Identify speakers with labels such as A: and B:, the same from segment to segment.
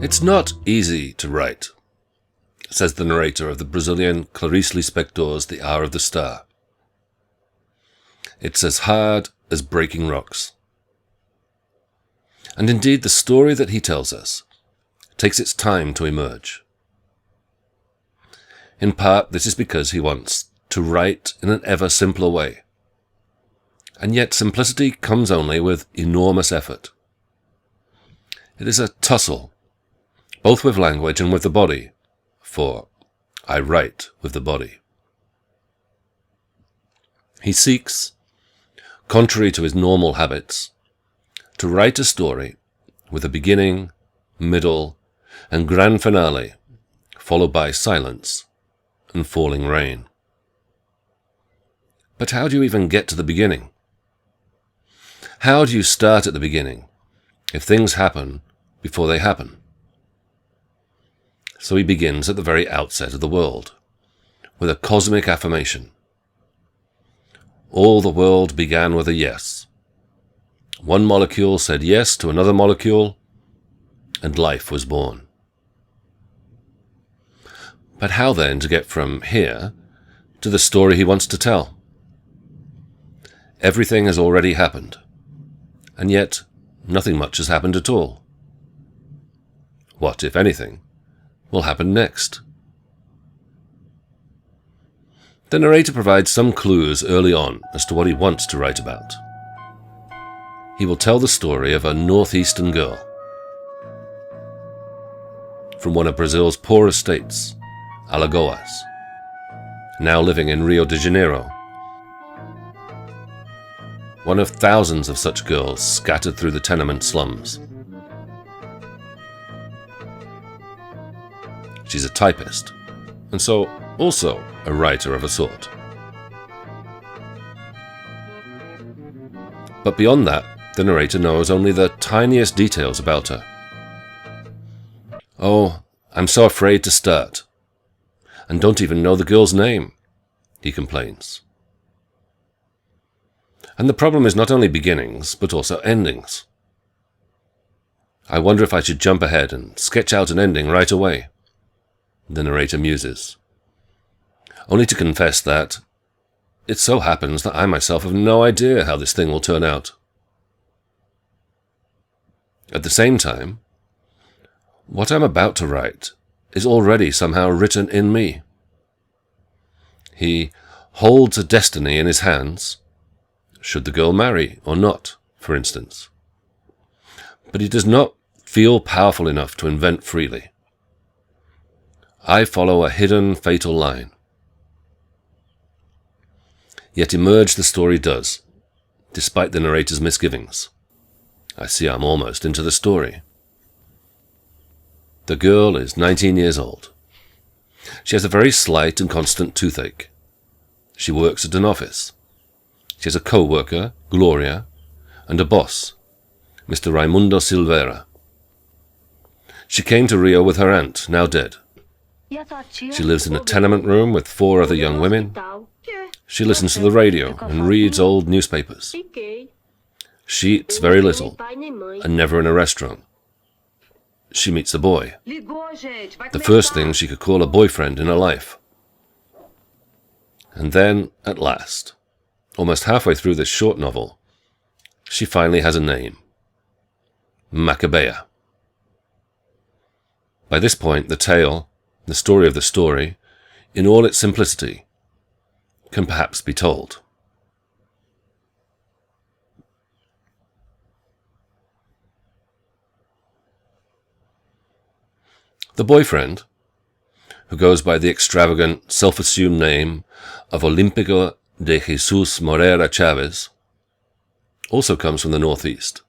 A: It's not easy to write, says the narrator of the Brazilian Clarice Lispector's The Hour of the Star. It's as hard as breaking rocks. And indeed, the story that he tells us takes its time to emerge. In part, this is because he wants to write in an ever simpler way. And yet simplicity comes only with enormous effort. It is a tussle, both with language and with the body, for I write with the body. He seeks, contrary to his normal habits, to write a story with a beginning, middle, and grand finale, followed by silence and falling rain. But how do you even get to the beginning? How do you start at the beginning if things happen before they happen? So he begins at the very outset of the world, with a cosmic affirmation. All the world began with a yes. One molecule said yes to another molecule, and life was born. But how then to get from here to the story he wants to tell? Everything has already happened, and yet nothing much has happened at all. What, if anything, will happen next? The narrator provides some clues early on as to what he wants to write about. He will tell the story of a northeastern girl from one of Brazil's poorest states, Alagoas, now living in Rio de Janeiro, one of thousands of such girls scattered through the tenement slums. She's a typist, and so also a writer of a sort. But beyond that, the narrator knows only the tiniest details about her. Oh, I'm so afraid to start, and don't even know the girl's name, he complains. And the problem is not only beginnings, but also endings. I wonder if I should jump ahead and sketch out an ending right away, the narrator muses, only to confess that it so happens that I myself have no idea how this thing will turn out. At the same time, what I'm about to write is already somehow written in me. He holds a destiny in his hands, should the girl marry or not, for instance. But he does not feel powerful enough to invent freely. I follow a hidden, fatal line. Yet emerge the story does, despite the narrator's misgivings. I see I'm almost into the story. The girl is 19 years old. She has a very slight and constant toothache. She works at an office. She has a co-worker, Gloria, and a boss, Mr. Raimundo Silveira. She came to Rio with her aunt, now dead. She lives in a tenement room with 4 other young women. She listens to the radio and reads old newspapers. She eats very little, and never in a restaurant. She meets a boy, the first thing she could call a boyfriend in her life. And then, at last, almost halfway through this short novel, she finally has a name. Macabea. By this point, the tale, the story of the story, in all its simplicity, can perhaps be told. The boyfriend, who goes by the extravagant, self-assumed name of Olímpico de Jesus Moreira Chaves, also comes from the northeast,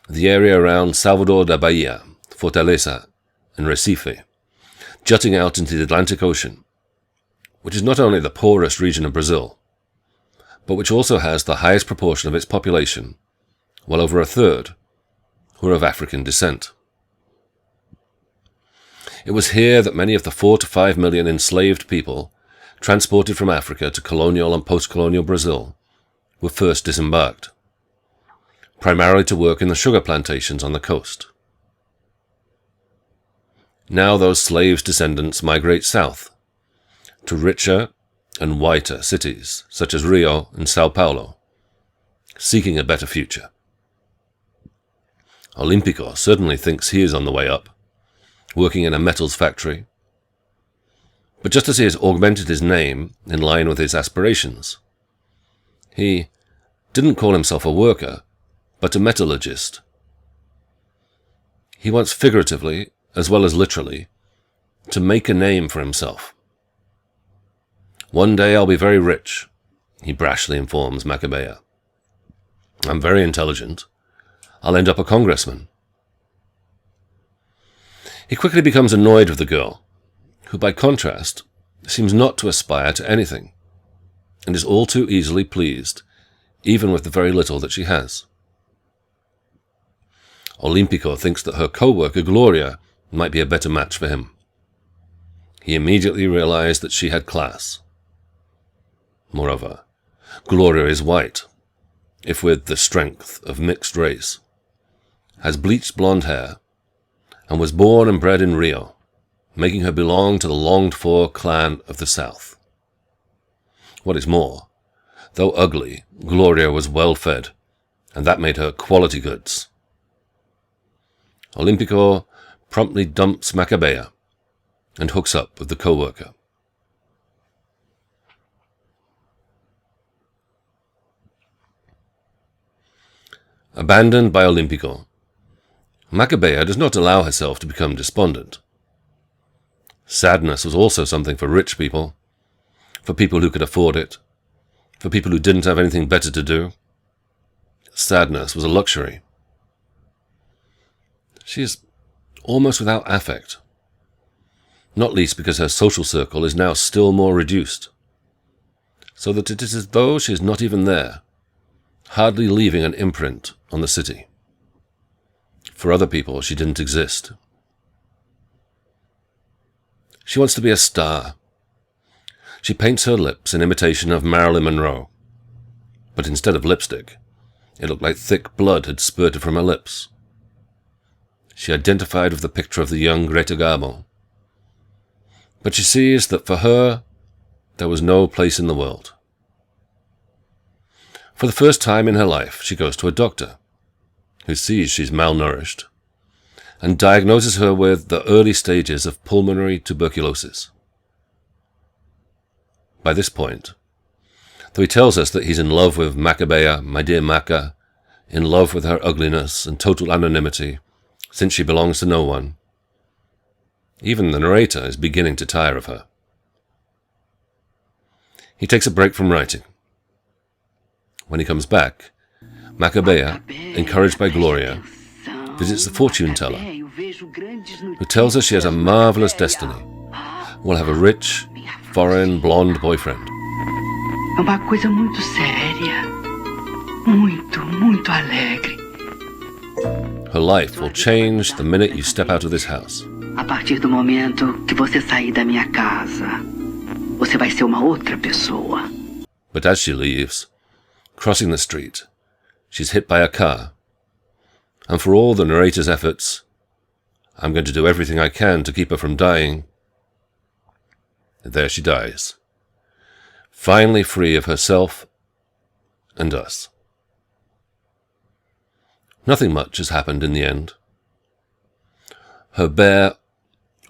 A: the area around Salvador da Bahia, Fortaleza, and Recife, jutting out into the Atlantic Ocean, which is not only the poorest region of Brazil, but which also has the highest proportion of its population, well over a third, who are of African descent. It was here that many of the 4 to 5 million enslaved people transported from Africa to colonial and post-colonial Brazil were first disembarked, primarily to work in the sugar plantations on the coast. Now those slaves' descendants migrate south, to richer and whiter cities such as Rio and Sao Paulo, seeking a better future. Olímpico certainly thinks he is on the way up, working in a metals factory. But just as he has augmented his name in line with his aspirations, he didn't call himself a worker, but a metallurgist. He wants figuratively, as well as literally, to make a name for himself. One day I'll be very rich, he brashly informs Macabea. I'm very intelligent. I'll end up a congressman. He quickly becomes annoyed with the girl, who by contrast seems not to aspire to anything, and is all too easily pleased, even with the very little that she has. Olímpico thinks that her co-worker Gloria might be a better match for him. He immediately realized that she had class. Moreover, Gloria is white, if with the strength of mixed race, has bleached blonde hair, and was born and bred in Rio, making her belong to the longed-for clan of the South. What is more, though ugly, Gloria was well-fed, and that made her quality goods. Olímpico promptly dumps Macabea and hooks up with the co-worker. Abandoned by Olímpico, Macabea does not allow herself to become despondent. Sadness was also something for rich people, for people who could afford it, for people who didn't have anything better to do. Sadness was a luxury. She is almost without affect, not least because her social circle is now still more reduced, so that it is as though she is not even there, hardly leaving an imprint on the city. For other people, she didn't exist. She wants to be a star. She paints her lips in imitation of Marilyn Monroe, but instead of lipstick, it looked like thick blood had spurted from her lips. She identified with the picture of the young Greta Garbo, but she sees that for her, there was no place in the world. For the first time in her life, she goes to a doctor, who sees she's malnourished, and diagnoses her with the early stages of pulmonary tuberculosis. By this point, though he tells us that he's in love with Macabea, my dear Maca, in love with her ugliness and total anonymity, since she belongs to no one, even the narrator is beginning to tire of her. He takes a break from writing. When he comes back, Macabea, encouraged by Gloria, visits the fortune teller, who tells her she has a marvelous destiny, will have a rich, foreign, blonde boyfriend.
B: É uma coisa muito séria, muito alegre.
A: Her life will change the minute you step out of this house.
B: A partir do momento que você sair da minha casa, você vai ser uma outra pessoa.
A: But as she leaves, crossing the street, she's hit by a car, and for all the narrator's efforts, I'm going to do everything I can to keep her from dying. And there she dies, finally free of herself and us. Nothing much has happened in the end. Her bare,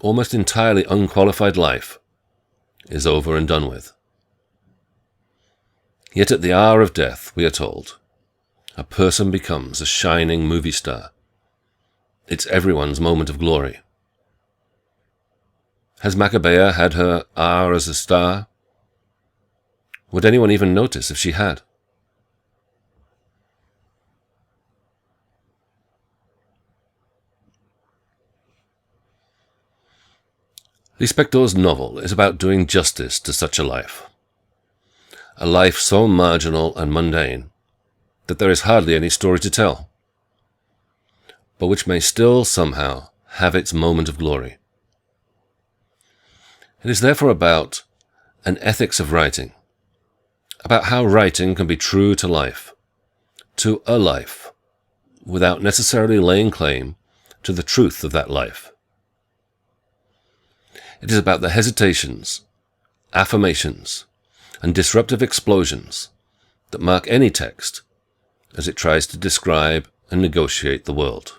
A: almost entirely unqualified life is over and done with. Yet at the hour of death, we are told, a person becomes a shining movie star. It's everyone's moment of glory. Has Macabea had her hour as a star? Would anyone even notice if she had? Lispector's novel is about doing justice to such a life so marginal and mundane that there is hardly any story to tell, but which may still somehow have its moment of glory. It is therefore about an ethics of writing, about how writing can be true to life, to a life, without necessarily laying claim to the truth of that life. It is about the hesitations, affirmations, and disruptive explosions that mark any text as it tries to describe and negotiate the world.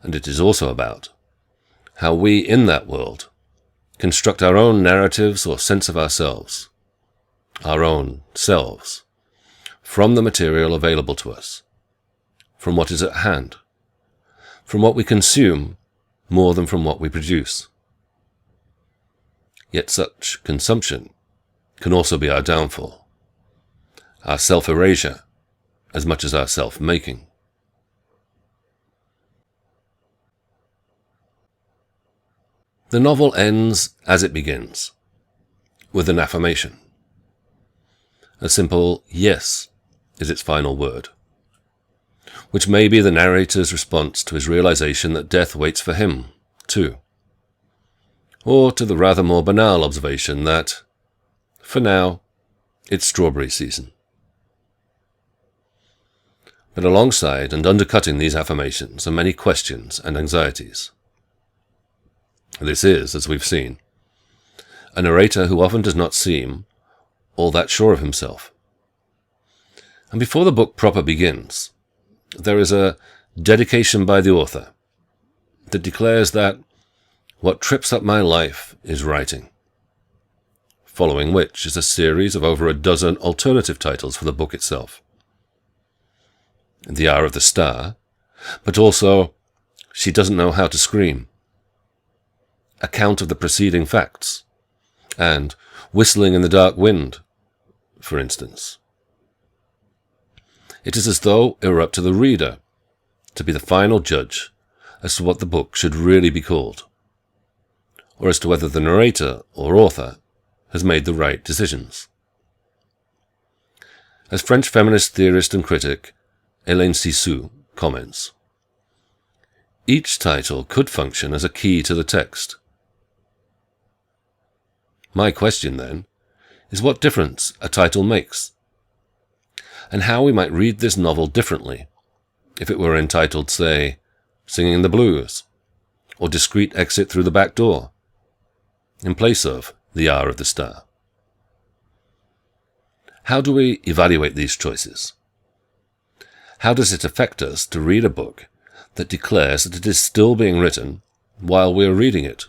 A: And it is also about how we in that world construct our own narratives or sense of ourselves, our own selves, from the material available to us, from what is at hand, from what we consume more than from what we produce. Yet such consumption can also be our downfall, our self-erasure as much as our self-making. The novel ends as it begins, with an affirmation. A simple yes is its final word, which may be the narrator's response to his realization that death waits for him, too, or to the rather more banal observation that, for now, it's strawberry season. But alongside and undercutting these affirmations are many questions and anxieties. This is, as we've seen, a narrator who often does not seem all that sure of himself. And before the book proper begins, there is a dedication by the author that declares that what trips up my life is writing, following which is a series of over a dozen alternative titles for the book itself. The Hour of the Star, but also She Doesn't Know How to Scream, Account of the Preceding Facts, and Whistling in the Dark Wind, for instance. It is as though it were up to the reader to be the final judge as to what the book should really be called, or as to whether the narrator or author has made the right decisions. As French feminist theorist and critic Hélène Cixous comments, each title could function as a key to the text. My question, then, is what difference a title makes, and how we might read this novel differently if it were entitled, say, Singing the Blues, or Discreet Exit Through the Back Door, in place of The Hour of the Star. How do we evaluate these choices? How does it affect us to read a book that declares that it is still being written while we are reading it?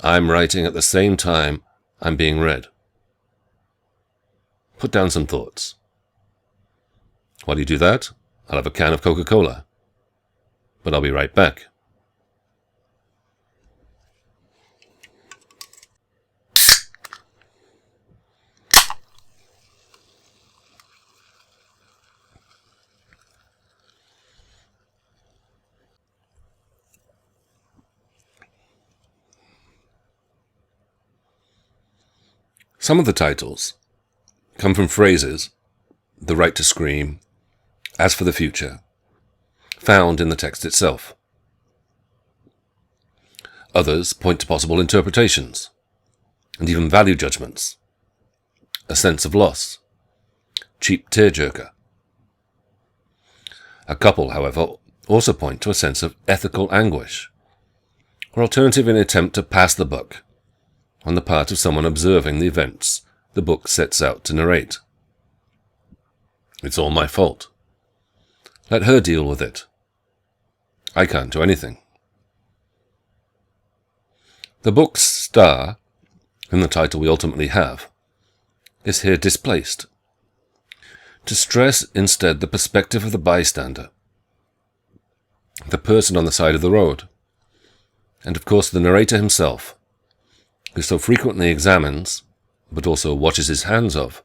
A: I'm writing at the same time I'm being read. Put down some thoughts. While you do that, I'll have a can of Coca-Cola. But I'll be right back. Some of the titles come from phrases, the right to scream, as for the future, found in the text itself. Others point to possible interpretations, and even value judgments, a sense of loss, cheap tearjerker. A couple, however, also point to a sense of ethical anguish, or alternative in an attempt to pass the buck on the part of someone observing the events the book sets out to narrate. It's all my fault. Let her deal with it. I can't do anything. The book's star, in the title we ultimately have, is here displaced, to stress instead the perspective of the bystander, the person on the side of the road, and of course the narrator himself, who so frequently examines, but also washes his hands of,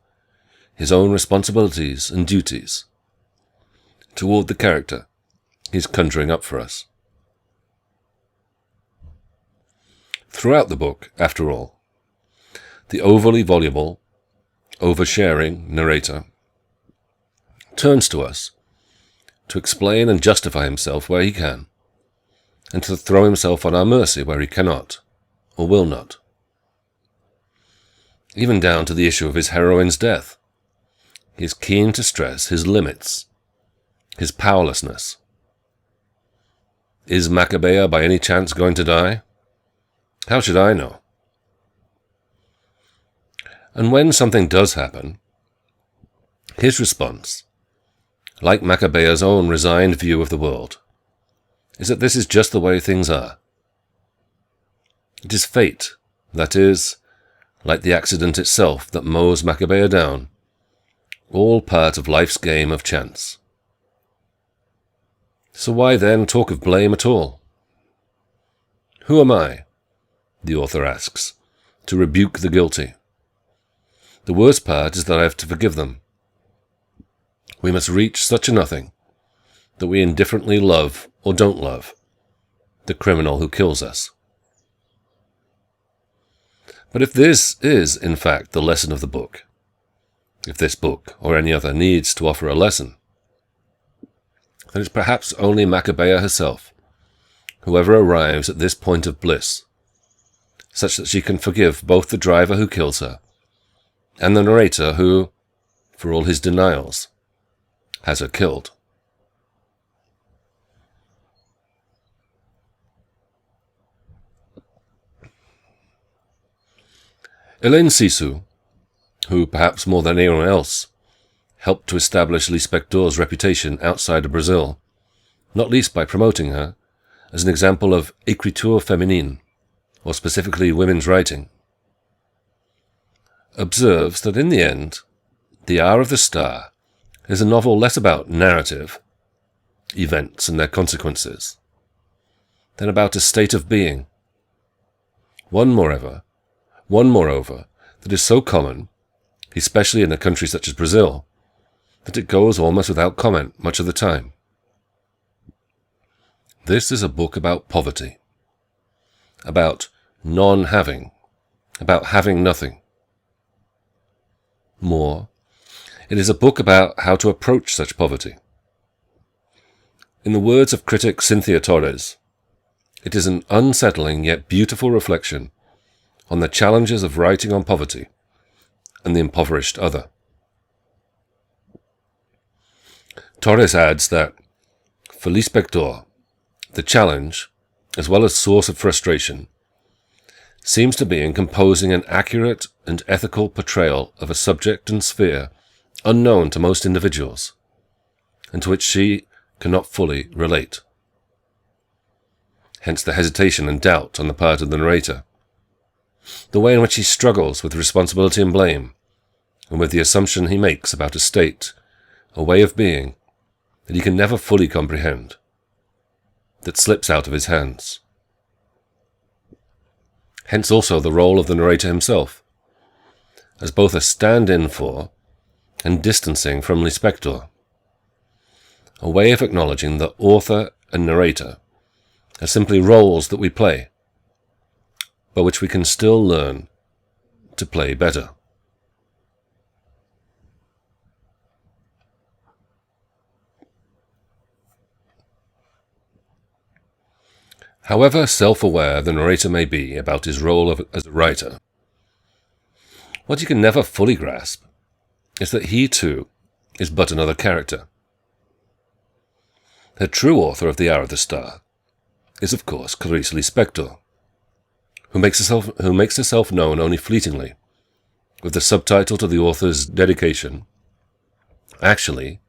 A: his own responsibilities and duties toward the character he's conjuring up for us. Throughout the book, after all, the overly voluble, oversharing narrator turns to us to explain and justify himself where he can, and to throw himself on our mercy where he cannot, or will not. Even down to the issue of his heroine's death, he is keen to stress his limits, his powerlessness. Is Macabea by any chance going to die? How should I know? And when something does happen, his response, like Maccabea's own resigned view of the world, is that this is just the way things are. It is fate, that is, like the accident itself that mows Maccabea down, all part of life's game of chance. So why then talk of blame at all? Who am I, the author asks, to rebuke the guilty? The worst part is that I have to forgive them. We must reach such a nothing that we indifferently love or don't love the criminal who kills us. But if this is, in fact, the lesson of the book, if this book or any other needs to offer a lesson, then it's perhaps only Maccabea herself who ever arrives at this point of bliss, such that she can forgive both the driver who kills her and the narrator who, for all his denials, has her killed. Hélène Cixous, who perhaps more than anyone else helped to establish Lispector's reputation outside of Brazil, not least by promoting her as an example of écriture féminine, or specifically women's writing, observes that in the end, The Hour of the Star is a novel less about narrative, events and their consequences, than about a state of being. One, moreover, that is so common, especially in a country such as Brazil, that it goes almost without comment much of the time. This is a book about poverty, about non-having, about having nothing. More, it is a book about how to approach such poverty. In the words of critic Cynthia Torres, it is an unsettling yet beautiful reflection on the challenges of writing on poverty and the impoverished other. Torres adds that, for Lispector, the challenge, as well as source of frustration, seems to be in composing an accurate and ethical portrayal of a subject and sphere unknown to most individuals, and to which she cannot fully relate. Hence the hesitation and doubt on the part of the narrator, the way in which he struggles with responsibility and blame, and with the assumption he makes about a state, a way of being, that he can never fully comprehend, that slips out of his hands. Hence also the role of the narrator himself, as both a stand-in for and distancing from Lispector, a way of acknowledging that author and narrator are simply roles that we play, but which we can still learn to play better. However self-aware the narrator may be about his role as a writer, what he can never fully grasp is that he too is but another character. The true author of The Hour of the Star is of course Clarice Lispector, who makes herself known only fleetingly, with the subtitle to the author's dedication, actually,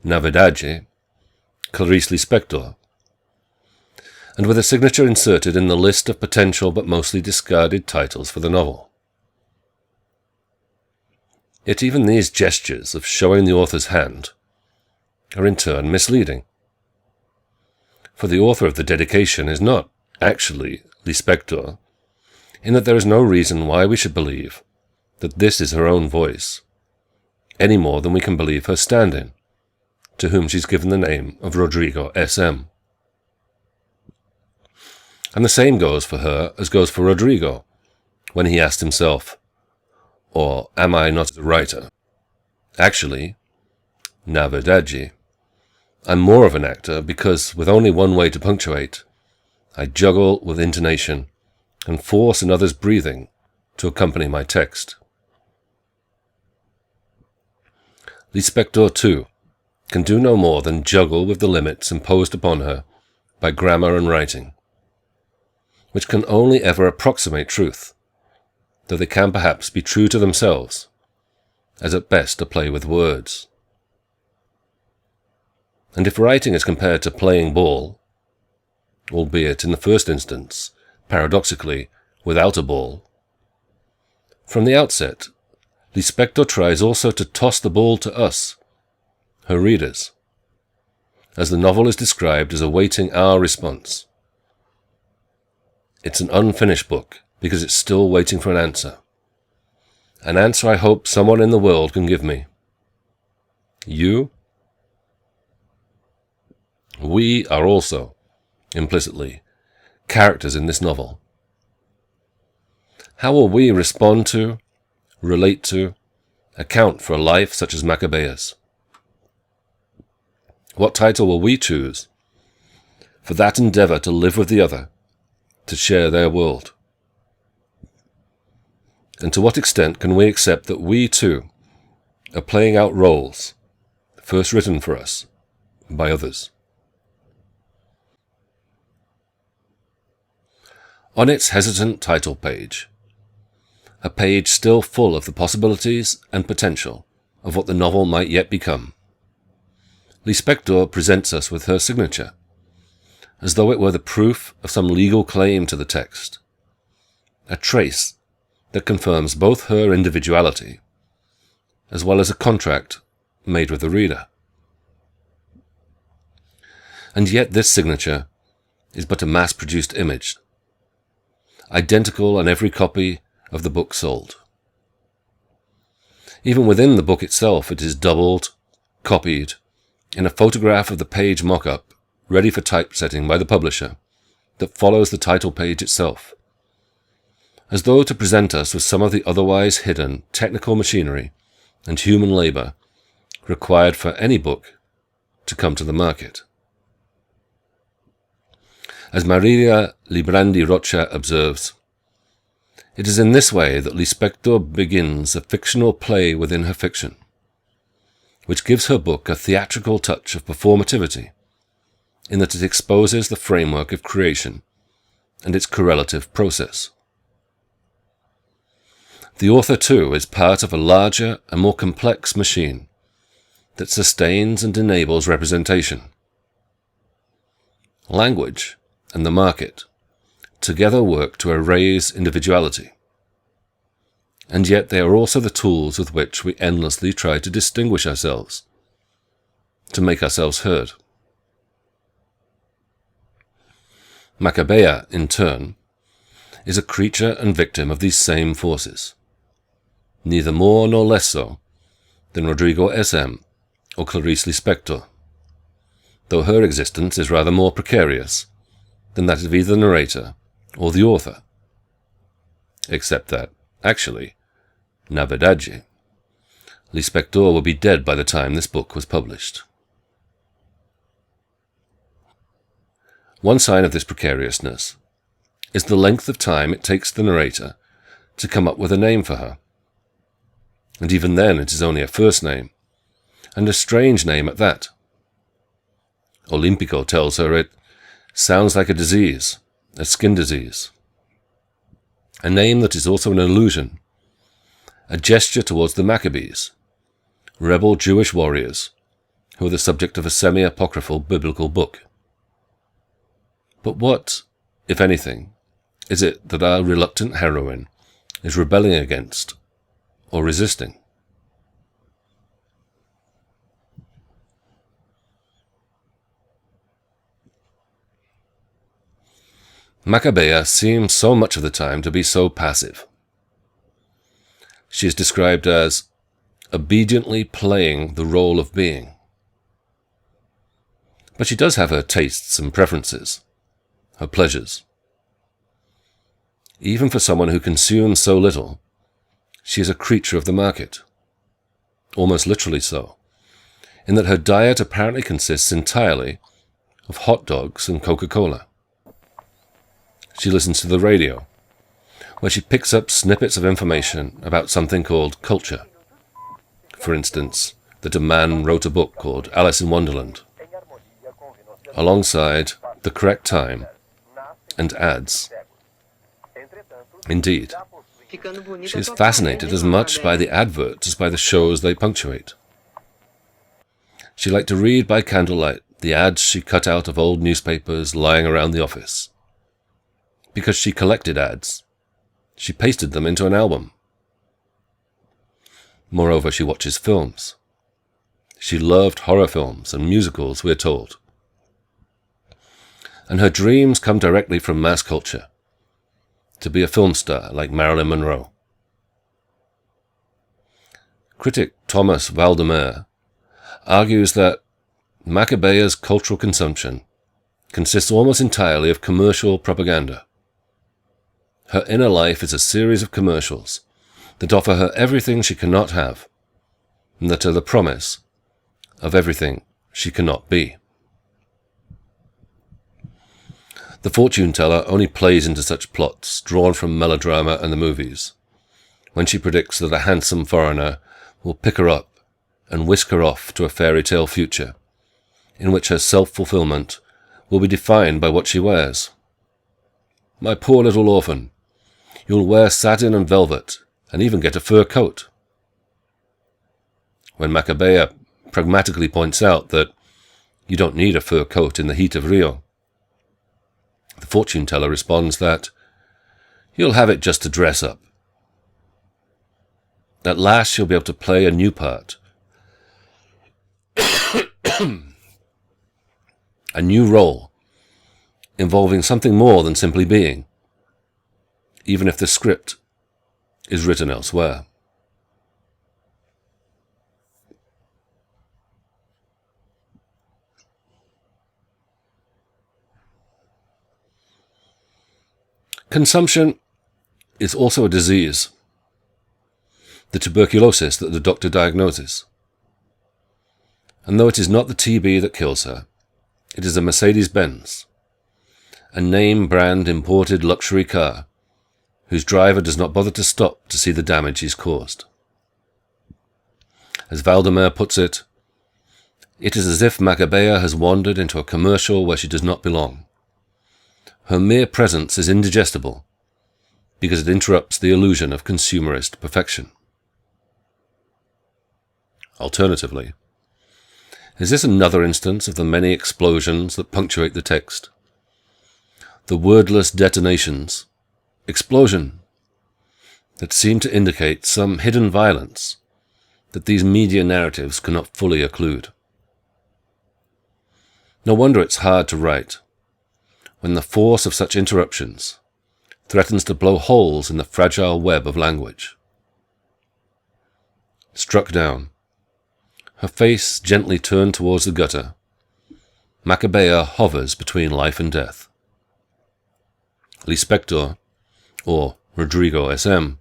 A: Na verdade, Clarice Lispector, and with a signature inserted in the list of potential but mostly discarded titles for the novel. Yet even these gestures of showing the author's hand are in turn misleading. For the author of the dedication is not actually Lispector, in that there is no reason why we should believe that this is her own voice, any more than we can believe her stand-in, to whom she's given the name of Rodrigo S.M. And the same goes for her as goes for Rodrigo, when he asked himself, or am I not a writer? Actually, na verdade, I'm more of an actor because, with only one way to punctuate, I juggle with intonation and force another's breathing to accompany my text. Lispector, too, can do no more than juggle with the limits imposed upon her by grammar and writing, which can only ever approximate truth, though they can perhaps be true to themselves, as at best a play with words. And if writing is compared to playing ball, albeit in the first instance, paradoxically, without a ball, from the outset, Lispector tries also to toss the ball to us, her readers, as the novel is described as awaiting our response. It's an unfinished book because it's still waiting for an answer I hope someone in the world can give me. You? We are also, implicitly, characters in this novel. How will we respond to, relate to, account for a life such as Maccabea's? What title will we choose for that endeavour to live with the other, to share their world? And to what extent can we accept that we, too, are playing out roles first written for us by others? On its hesitant title page, a page still full of the possibilities and potential of what the novel might yet become, Lispector presents us with her signature, as though it were the proof of some legal claim to the text, a trace that confirms both her individuality as well as a contract made with the reader. And yet this signature is but a mass-produced image, identical on every copy of the book sold. Even within the book itself, it is doubled, copied, in a photograph of the page mock-up, ready for typesetting by the publisher, that follows the title page itself, as though to present us with some of the otherwise hidden technical machinery and human labour required for any book to come to the market. As Maria Librandi Rocha observes, it is in this way that Lispector begins a fictional play within her fiction, which gives her book a theatrical touch of performativity, in that it exposes the framework of creation and its correlative process. The author, too, is part of a larger and more complex machine that sustains and enables representation. Language and the market together work to erase individuality, and yet they are also the tools with which we endlessly try to distinguish ourselves, to make ourselves heard. Maccabea, in turn, is a creature and victim of these same forces, neither more nor less so than Rodrigo S.M. or Clarice Lispector, though her existence is rather more precarious than that of either the narrator or the author, except that, actually, na verdade, Lispector will be dead by the time this book was published. One sign of this precariousness is the length of time it takes the narrator to come up with a name for her, and even then it is only a first name, and a strange name at that. Olympico tells her it sounds like a disease, a skin disease, a name that is also an allusion, a gesture towards the Maccabees, rebel Jewish warriors who are the subject of a semi-apocryphal biblical book. But what, if anything, is it that our reluctant heroine is rebelling against or resisting? Maccabea seems so much of the time to be so passive. She is described as obediently playing the role of being. But she does have her tastes and preferences, her pleasures. Even for someone who consumes so little, she is a creature of the market, almost literally so, in that her diet apparently consists entirely of hot dogs and Coca-Cola. She listens to the radio, where she picks up snippets of information about something called culture. For instance, that a man wrote a book called Alice in Wonderland, alongside the correct time and ads Indeed, she is fascinated as much by the adverts as by the shows they punctuate. She liked to read by candlelight the ads she cut out of old newspapers lying around the office. Because she collected ads, she pasted them into an album. Moreover, she watches films. She loved horror films and musicals, we're told. And her dreams come directly from mass culture, to be a film star like Marilyn Monroe. Critic Thomas Valdemer argues that Macabea's cultural consumption consists almost entirely of commercial propaganda. Her inner life is a series of commercials that offer her everything she cannot have, and that are the promise of everything she cannot be. The fortune teller only plays into such plots drawn from melodrama and the movies, when she predicts that a handsome foreigner will pick her up and whisk her off to a fairy tale future, in which her self-fulfillment will be defined by what she wears. My poor little orphan, you'll wear satin and velvet, and even get a fur coat. When Macabea pragmatically points out that you don't need a fur coat in the heat of Rio, the fortune teller responds that you'll have it just to dress up. At last she'll be able to play a new part, a new role, involving something more than simply being, even if the script is written elsewhere. Consumption is also a disease, the tuberculosis that the doctor diagnoses. And though it is not the TB that kills her, it is a Mercedes-Benz, a name-brand imported luxury car whose driver does not bother to stop to see the damage he's caused. As Valdemer puts it, it is as if Macabea has wandered into a commercial where she does not belong. Her mere presence is indigestible because it interrupts the illusion of consumerist perfection. Alternatively, is this another instance of the many explosions that punctuate the text? The wordless detonations, explosion, that seem to indicate some hidden violence that these media narratives cannot fully occlude. No wonder it's hard to write, when the force of such interruptions threatens to blow holes in the fragile web of language. Struck down, her face gently turned towards the gutter, Macabea hovers between life and death. Lispector, or Rodrigo SM,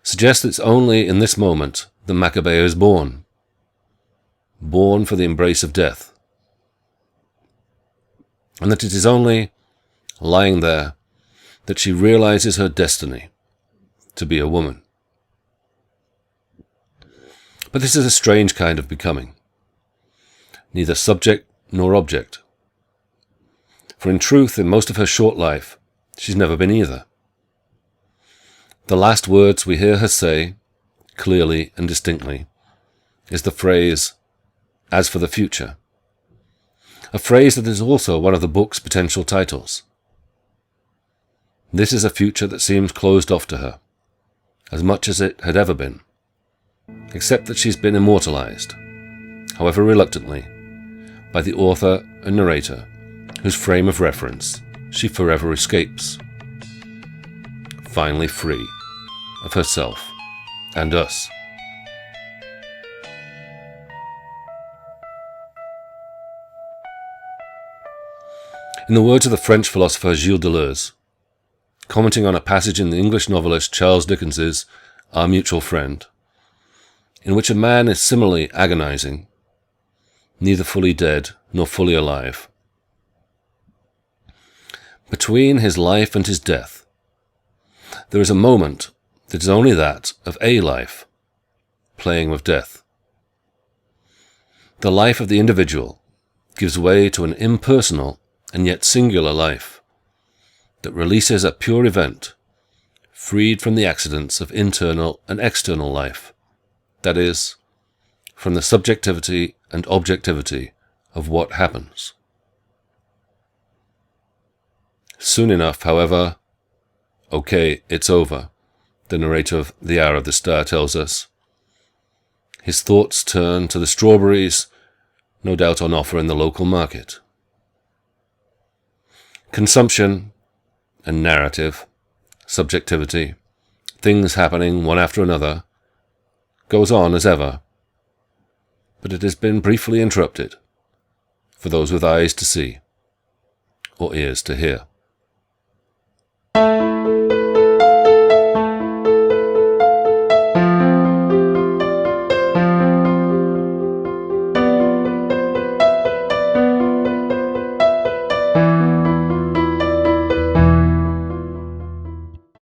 A: suggests it's only in this moment that Macabea is born for the embrace of death, and that it is only lying there that she realizes her destiny to be a woman. But this is a strange kind of becoming, neither subject nor object. For in truth, in most of her short life, she's never been either. The last words we hear her say, clearly and distinctly, is the phrase, "as for the future," a phrase that is also one of the book's potential titles. This is a future that seems closed off to her, as much as it had ever been, except that she's been immortalized, however reluctantly, by the author and narrator, whose frame of reference she forever escapes, finally free of herself and us. In the words of the French philosopher Gilles Deleuze, commenting on a passage in the English novelist Charles Dickens's Our Mutual Friend, in which a man is similarly agonizing, neither fully dead nor fully alive. Between his life and his death, there is a moment that is only that of a life, playing with death. The life of the individual gives way to an impersonal and yet singular life that releases a pure event freed from the accidents of internal and external life, that is, from the subjectivity and objectivity of what happens. Soon enough, however, okay, it's over, the narrator of The Hour of the Star tells us. His thoughts turn to the strawberries, no doubt on offer in the local market. Consumption and narrative, subjectivity, things happening one after another, goes on as ever, but it has been briefly interrupted for those with eyes to see or ears to hear.